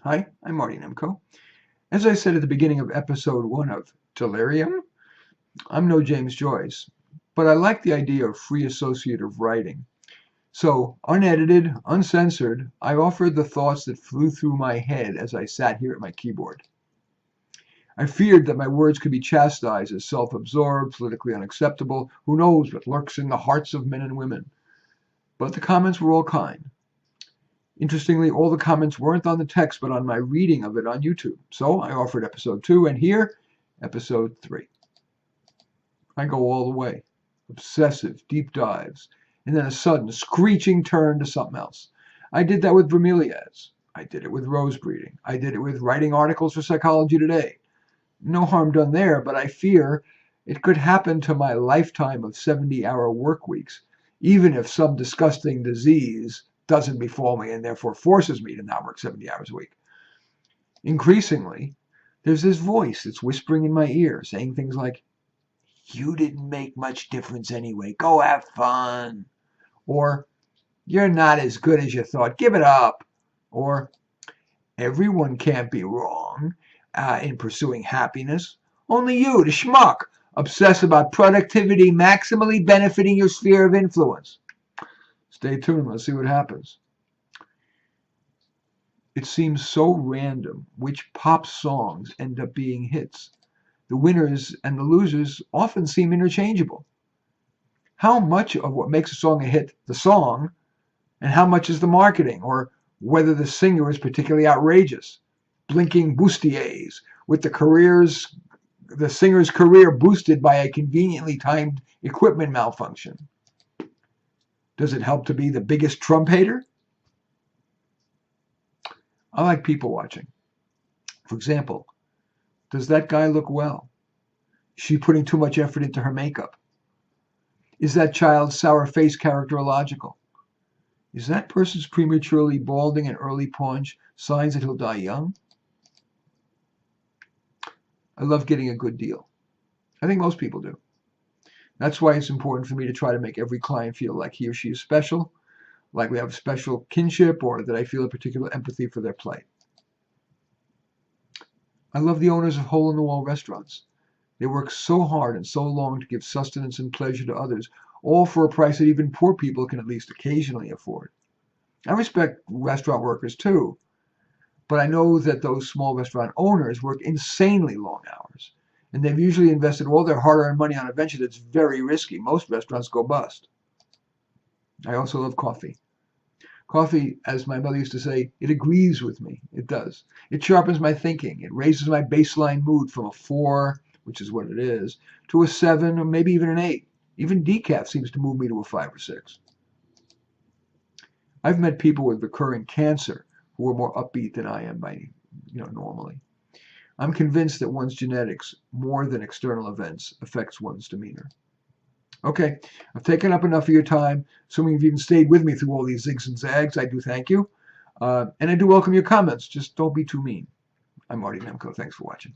Hi, I'm Marty Nemko. As I said at the beginning of episode 1 of Delirium, I'm no James Joyce, but I like the idea of free associative writing. So, unedited, uncensored, I offered the thoughts that flew through my head as I sat here at my keyboard. I feared that my words could be chastised as self-absorbed, politically unacceptable, who knows what lurks in the hearts of men and women. But the comments were all kind. Interestingly, all the comments weren't on the text, but on my reading of it on YouTube. So I offered episode 2, and here, episode 3. I go all the way. Obsessive, deep dives, and then a sudden, screeching turn to something else. I did that with bromeliads. I did it with rose breeding. I did it with writing articles for Psychology Today. No harm done there, but I fear it could happen to my lifetime of 70-hour work weeks, even if some disgusting disease doesn't befall me and therefore forces me to not work 70 hours a week. Increasingly, there's this voice that's whispering in my ear, saying things like, "You didn't make much difference anyway. Go have fun." Or, "You're not as good as you thought. Give it up." Or, "Everyone can't be wrong in pursuing happiness. Only you, the schmuck, obsess about productivity maximally benefiting your sphere of influence." Stay tuned. Let's see what happens. It seems so random which pop songs end up being hits. The winners and the losers often seem interchangeable. How much of what makes a song a hit, the song, and how much is the marketing, or whether the singer is particularly outrageous? Blinking bustiers with the singer's career boosted by a conveniently timed equipment malfunction. Does it help to be the biggest Trump hater? I like people watching. For example, does that guy look well? Is she putting too much effort into her makeup? Is that child's sour face character illogical? Is that person's prematurely balding and early paunch signs that he'll die young? I love getting a good deal. I think most people do. That's why it's important for me to try to make every client feel like he or she is special, like we have special kinship, or that I feel a particular empathy for their plight. I love the owners of hole-in-the-wall restaurants. They work so hard and so long to give sustenance and pleasure to others, all for a price that even poor people can at least occasionally afford. I respect restaurant workers too, but I know that those small restaurant owners work insanely long hours, and they've usually invested all their hard-earned money on a venture that's very risky. Most restaurants go bust. I also love coffee. Coffee, as my mother used to say, it agrees with me. It does. It sharpens my thinking. It raises my baseline mood from a 4, which is what it is, to a 7 or maybe even an 8. Even decaf seems to move me to a 5 or 6. I've met people with recurring cancer who are more upbeat than I am normally. I'm convinced that one's genetics, more than external events, affects one's demeanor. Okay, I've taken up enough of your time. Assuming you've even stayed with me through all these zigs and zags, I do thank you. And I do welcome your comments. Just don't be too mean. I'm Marty Nemko. Thanks for watching.